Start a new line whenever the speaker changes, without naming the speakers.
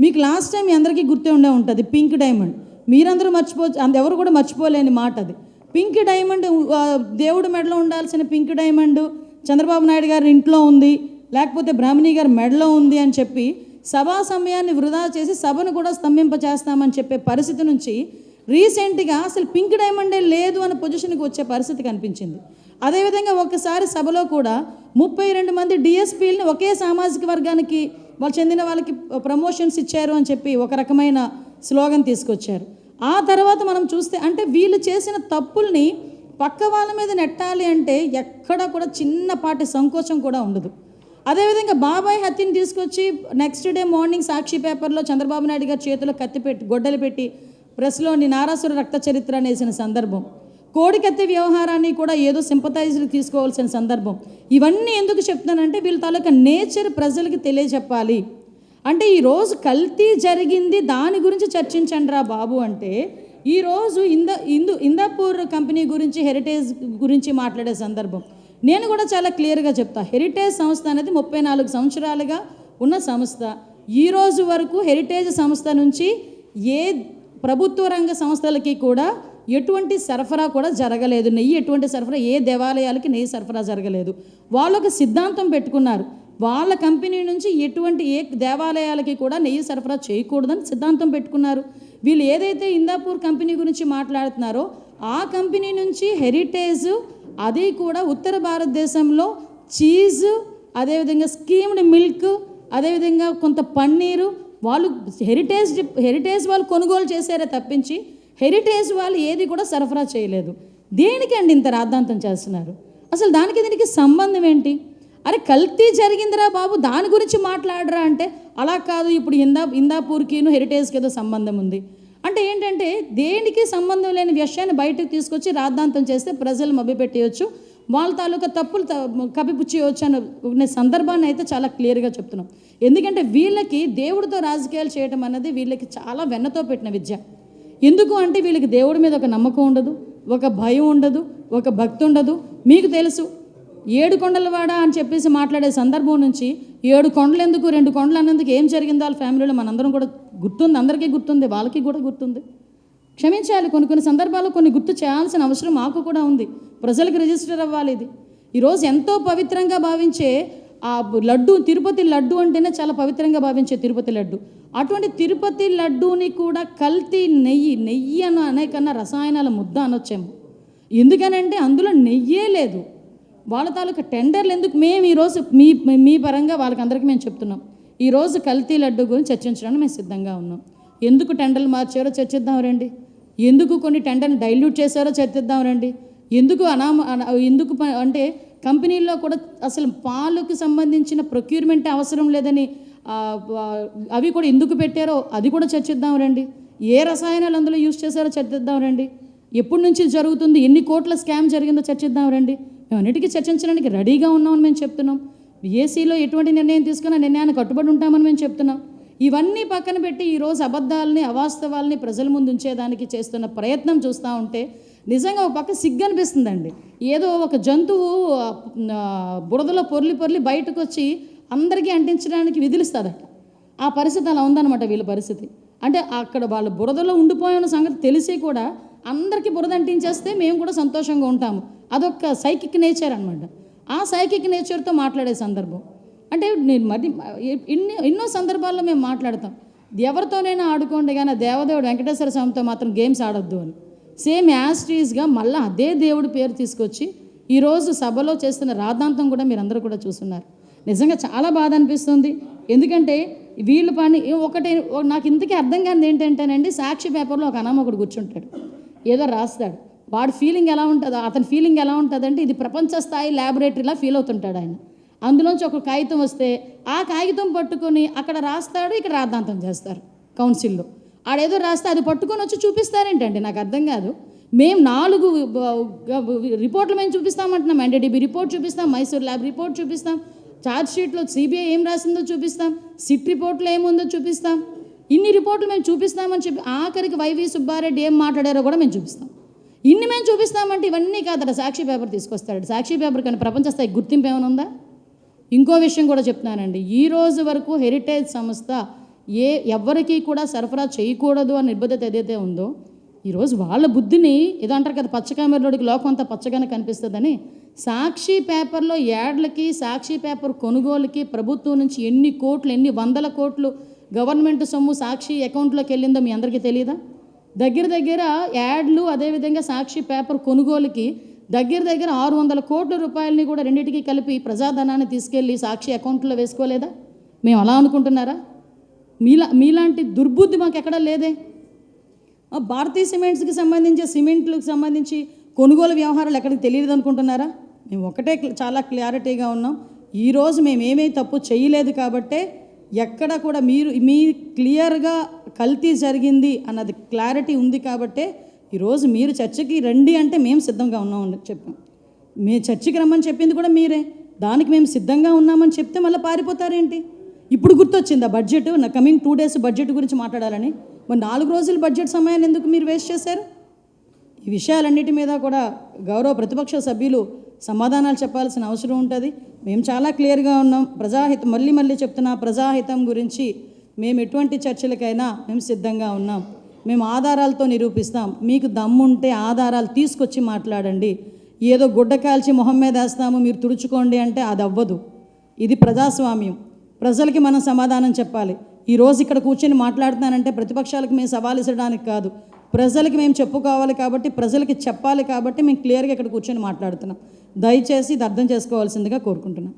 మీకు last time మీ అందరికీ గుర్తే ఉండే ఉంటుంది పింక్ డైమండ్. మీరందరూ ఎవరు కూడా మర్చిపోలేని మాట అది. పింక్ డైమండ్, దేవుడు మెడలో ఉండాల్సిన పింక్ డైమండ్ చంద్రబాబు నాయుడు గారి ఇంట్లో ఉంది, లేకపోతే బ్రాహ్మణి గారి మెడలో ఉంది అని చెప్పి సభా సమయాన్ని వృధా చేసి సభను కూడా స్తంభింపచేస్తామని చెప్పే పరిస్థితి నుంచి రీసెంట్గా అసలు పింక్ డైమండే లేదు అనే పొజిషన్కి వచ్చే పరిస్థితి కనిపించింది. అదేవిధంగా ఒకసారి సభలో కూడా 32 మంది డిఎస్పీలని ఒకే సామాజిక వర్గానికి వాళ్ళు చెందిన వాళ్ళకి ప్రమోషన్స్ ఇచ్చారు అని చెప్పి ఒక రకమైన స్లోగన్ తీసుకొచ్చారు. ఆ తర్వాత మనం చూస్తే అంటే వీళ్ళు చేసిన తప్పుల్ని పక్క వాళ్ళ మీద నెట్టాలి అంటే ఎక్కడ కూడా చిన్నపాటి సంకోచం కూడా ఉండదు. అదేవిధంగా బాబాయ్ హత్యని తీసుకొచ్చి నెక్స్ట్ డే మార్నింగ్ సాక్షి పేపర్లో చంద్రబాబు నాయుడు గారి చేతిలో కత్తి పెట్టి గొడ్డలు పెట్టి ప్రెస్లోని నారాసుర రక్త చరిత్ర అనేసిన సందర్భం, కోడికత్తి వ్యవహారాన్ని కూడా ఏదో సింపథైజర్కి తీసుకోవాల్సిన సందర్భం. ఇవన్నీ ఎందుకు చెప్తున్నానంటే వీళ్ళ తాలూకా నేచర్ ప్రజలకి తెలియజెప్పాలి. అంటే ఈరోజు కల్తీ జరిగింది దాని గురించి చర్చించండి రా బాబు అంటే, ఈరోజు ఇందాపూర్ కంపెనీ గురించి హెరిటేజ్ గురించి మాట్లాడే సందర్భం నేను కూడా చాలా క్లియర్గా చెప్తా. హెరిటేజ్ సంస్థ అనేది 34 సంవత్సరాలుగా ఉన్న సంస్థ. ఈరోజు వరకు హెరిటేజ్ సంస్థ నుంచి ఏ ప్రభుత్వ రంగ సంస్థలకి కూడా ఎటువంటి సరఫరా కూడా జరగలేదు. నెయ్యి ఎటువంటి సరఫరా, ఏ దేవాలయాలకి నెయ్యి సరఫరా జరగలేదు. వాళ్ళొక సిద్ధాంతం పెట్టుకున్నారు, వాళ్ళ కంపెనీ నుంచి ఎటువంటి ఏ దేవాలయాలకి కూడా నెయ్యి సరఫరా చేయకూడదని సిద్ధాంతం పెట్టుకున్నారు. వీళ్ళు ఏదైతే ఇందాపూర్ కంపెనీ గురించి మాట్లాడుతున్నారో ఆ కంపెనీ నుంచి హెరిటేజ్, అది కూడా ఉత్తర భారతదేశంలో చీజ్, అదేవిధంగా స్కీమ్డ్ మిల్క్, అదేవిధంగా కొంత పన్నీరు వాళ్ళు హెరిటేజ్ వాళ్ళు కొనుగోలు చేశారే తప్పించి హెరిటేజ్ వాళ్ళు ఏది కూడా సరఫరా చేయలేదు. దేనికండి ఇంత రాద్ధాంతం చేస్తున్నారు? అసలు దానికి దీనికి సంబంధం ఏంటి? అరే కల్తీ జరిగిందిరా బాబు దాని గురించి మాట్లాడరా అంటే అలా కాదు, ఇప్పుడు ఇందాపూర్కిను హెరిటేజ్కి ఏదో సంబంధం ఉంది అంటే ఏంటంటే దేనికి సంబంధం లేని విషయాన్ని బయటకు తీసుకొచ్చి రాద్ధాంతం చేస్తే ప్రజలు మభ్యపెట్టేయచ్చు, వాళ్ళ తాలూకా తప్పులు కప్పిపుచ్చేయచ్చు అనే సందర్భాన్ని అయితే చాలా క్లియర్గా చెప్తున్నాం. ఎందుకంటే వీళ్ళకి దేవుడితో రాజకీయాలు చేయడం అన్నది వీళ్ళకి చాలా వెన్నతో పెట్టిన విద్య. ఎందుకు అంటే వీళ్ళకి దేవుడి మీద ఒక నమ్మకం ఉండదు, ఒక భయం ఉండదు, ఒక భక్తి ఉండదు. మీకు తెలుసు 7 కొండలవాడ అని చెప్పేసి మాట్లాడే సందర్భం నుంచి 7 కొండలు ఎందుకు 2 కొండలు అన్నందుకు ఏం జరిగిందో వాళ్ళ ఫ్యామిలీలో మనందరం కూడా గుర్తుంది, అందరికీ గుర్తుంది, వాళ్ళకి కూడా గుర్తుంది. క్షమించాలి, కొన్ని సందర్భాల్లో కొన్ని గుర్తు చేయాల్సిన అవసరం మాకు కూడా ఉంది. ప్రజలకు రిజిస్టర్ అవ్వాలి. ఇది ఈరోజు ఎంతో పవిత్రంగా భావించే ఆ లడ్డు, తిరుపతి లడ్డు అంటేనే చాలా పవిత్రంగా భావించే తిరుపతి లడ్డు, అటువంటి తిరుపతి లడ్డూని కూడా కల్తీ నెయ్యి అనే కన్నా రసాయనాల ముద్ద అనొచ్చేమో. ఎందుకనంటే అందులో నెయ్యే లేదు. వాళ్ళ తాలూకా టెండర్లు ఎందుకు? మేము ఈరోజు మీ పరంగా వాళ్ళకందరికీ మేము చెప్తున్నాం, ఈరోజు కల్తీ లడ్డు గురించి చర్చించడానికి మేము సిద్ధంగా ఉన్నాం. ఎందుకు టెండర్లు మార్చారో చర్చిద్దాం రండి, ఎందుకు కొన్ని టెండర్ని డైల్యూట్ చేశారో చర్చిద్దాం రండి, ఎందుకు అంటే కంపెనీల్లో కూడా అసలు పాలకు సంబంధించిన ప్రొక్యూర్మెంట్ అవసరం లేదని అవి కూడా ఎందుకు పెట్టారో అది కూడా చర్చిద్దాం రండి. ఏ రసాయనాలు అందులో యూజ్ చేశారో చర్చిద్దాం రండి. ఎప్పటి నుంచి జరుగుతుంది, ఎన్ని కోట్ల స్కామ్ జరిగిందో చర్చిద్దాం రండి. మేము అన్నిటికీ చర్చించడానికి రెడీగా ఉన్నామని మేము చెప్తున్నాం. ఏసీలో ఎటువంటి నిర్ణయం తీసుకున్నా నిర్ణయాన్ని కట్టుబడి ఉంటామని మేము చెప్తున్నాం. ఇవన్నీ పక్కన పెట్టి ఈరోజు అబద్ధాలని, అవాస్తవాలని ప్రజల ముందు ఉంచేదానికి చేస్తున్న ప్రయత్నం చూస్తూ ఉంటే నిజంగా ఒక పక్క సిగ్గు అనిపిస్తుందండి. ఏదో ఒక జంతువు బురదలో పొర్లి బయటకు వచ్చి అందరికీ అంటించడానికి విధులుస్తుందట. ఆ పరిస్థితి అలా ఉందన్నమాట వీళ్ళ పరిస్థితి. అంటే అక్కడ వాళ్ళు బురదలో ఉండిపోయిన సంగతి తెలిసి కూడా అందరికీ బురద అంటించేస్తే మేము కూడా సంతోషంగా ఉంటాము. అదొక సైకిక్ నేచర్ అనమాట. ఆ సైకిక్ నేచర్తో మాట్లాడే సందర్భం అంటే మరి ఎన్నో సందర్భాల్లో మేము మాట్లాడతాం, ఎవరితోనైనా ఆడుకోండి కానీ దేవదేవుడు వెంకటేశ్వర స్వామితో మాత్రం గేమ్స్ ఆడొద్దు అని. సేమ్ యాస్ట్రీస్గా మళ్ళీ అదే దేవుడి పేరు తీసుకొచ్చి ఈరోజు సభలో చేస్తున్న రాద్ధాంతం కూడా మీరందరూ కూడా చూస్తున్నారు. నిజంగా చాలా బాధ అనిపిస్తుంది. ఎందుకంటే వీళ్ళు పని ఒకటే నాకు ఇంతకీ అర్థం కానిది ఏంటంటేనండి, సాక్షి పేపర్లో ఒక అనామకుడు కూర్చుంటాడు, ఏదో రాస్తాడు, వాడి ఫీలింగ్ ఎలా ఉంటుందో అతని ఫీలింగ్ ఎలా ఉంటుందంటే ఇది ప్రపంచ స్థాయి ల్యాబొరేటరీలా ఫీల్ అవుతుంటాడు ఆయన. అందులోంచి ఒక కాగితం వస్తే ఆ కాగితం పట్టుకొని అక్కడ రాస్తాడు, ఇక్కడ రాద్ధాంతం చేస్తారు కౌన్సిల్లో. ఆడేదో రాస్తే అది పట్టుకొని వచ్చి చూపిస్తారేంటండి, నాకు అర్థం కాదు. మేము 4 రిపోర్ట్లు మేము చూపిస్తామంటున్నాం. ఎన్డీడీబీ రిపోర్ట్ చూపిస్తాం, మైసూర్ ల్యాబ్ రిపోర్ట్ చూపిస్తాం, ఛార్జ్ షీట్లో సిబిఐ ఏం రాసిందో చూపిస్తాం, సిట్ రిపోర్ట్లో ఏముందో చూపిస్తాం. ఇన్ని రిపోర్ట్లు మేము చూపిస్తామని చెప్పి ఆఖరికి వైవి సుబ్బారెడ్డి ఏం మాట్లాడారో కూడా మేము చూపిస్తాం. ఇన్ని మేము చూపిస్తామంటే ఇవన్నీ కాదట సాక్షి పేపర్ తీసుకొస్తాడు. సాక్షి పేపర్ కానీ ప్రపంచ స్థాయి గుర్తింపు ఏమైనా ఉందా? ఇంకో విషయం కూడా చెప్తున్నానండి, ఈ రోజు వరకు హెరిటేజ్ సంస్థ ఎవరికి కూడా సరఫరా చేయకూడదు అని నిబద్ధత ఏదైతే ఉందో, ఈరోజు వాళ్ళ బుద్ధిని ఏదో అంటారు కదా, పచ్చకామెరలోడికి లోకం అంతా పచ్చగానే కనిపిస్తుందని సాక్షి పేపర్లో యాడ్లకి, సాక్షి పేపర్ కొనుగోలుకి ప్రభుత్వం నుంచి ఎన్ని కోట్లు, ఎన్ని వందల కోట్లు గవర్నమెంట్ సొమ్ము సాక్షి అకౌంట్లోకి వెళ్ళిందో మీ అందరికీ తెలియదా? దగ్గర యాడ్లు, అదేవిధంగా సాక్షి పేపర్ కొనుగోలుకి దగ్గర 600 కోట్ల రూపాయలని కూడా రెండింటికి కలిపి ప్రజాధనాన్ని తీసుకెళ్ళి సాక్షి అకౌంట్లో వేసుకోలేదా? మేము అలా అనుకుంటున్నారా? మీలాంటి దుర్బుద్ధి మాకు ఎక్కడా లేదే. భారతీయ సిమెంట్స్కి సంబంధించి, సిమెంట్లకు సంబంధించి కొనుగోలు వ్యవహారాలు ఎక్కడికి తెలియదు అనుకుంటున్నారా? మేము ఒకటే చాలా క్లారిటీగా ఉన్నాం. ఈరోజు మేము ఏమీ తప్పు చేయలేదు కాబట్టే ఎక్కడ కూడా మీ క్లియర్గా కల్తీ జరిగింది అన్నది క్లారిటీ ఉంది కాబట్టే ఈరోజు మీరు చర్చకి రండి అంటే మేము సిద్ధంగా ఉన్నామని చెప్పాం. మీ చర్చకి రమ్మని చెప్పింది కూడా మీరే. దానికి మేము సిద్ధంగా ఉన్నామని చెప్తే మళ్ళీ పారిపోతారేంటి? ఇప్పుడు గుర్తొచ్చిందా బడ్జెట్, నా కమింగ్ 2 days బడ్జెట్ గురించి మాట్లాడాలని? మరి 4 రోజులు బడ్జెట్ సమయాన్ని ఎందుకు మీరు వేస్ట్ చేశారు? ఈ విషయాలన్నిటి మీద కూడా గౌరవ ప్రతిపక్ష సభ్యులు సమాధానాలు చెప్పాల్సిన అవసరం ఉంటుంది. మేము చాలా క్లియర్గా ఉన్నాం. ప్రజాహితం, మళ్ళీ చెప్తున్నా, ప్రజాహితం గురించి మేము ఎటువంటి చర్చలకైనా మేము సిద్ధంగా ఉన్నాం. మేము ఆధారాలతో నిరూపిస్తాం. మీకు దమ్ముంటే ఆధారాలు తీసుకొచ్చి మాట్లాడండి. ఏదో గుడ్డ కాల్చి మొహం మీద వేస్తాము, మీరు తుడుచుకోండి అంటే అది అవ్వదు. ఇది ప్రజాస్వామ్యం. ప్రజలకి మనం సమాధానం చెప్పాలి. ఈరోజు ఇక్కడ కూర్చొని మాట్లాడుతున్నానంటే ప్రతిపక్షాలకు మేము సవాల్ ఇచ్చడానికి కాదు, ప్రజలకి మేము చెప్పుకోవాలి కాబట్టి, ప్రజలకి చెప్పాలి కాబట్టి మేము క్లియర్గా ఇక్కడ కూర్చొని మాట్లాడుతున్నాం. దయచేసి ఇది అర్థం చేసుకోవాల్సిందిగా కోరుకుంటున్నాం.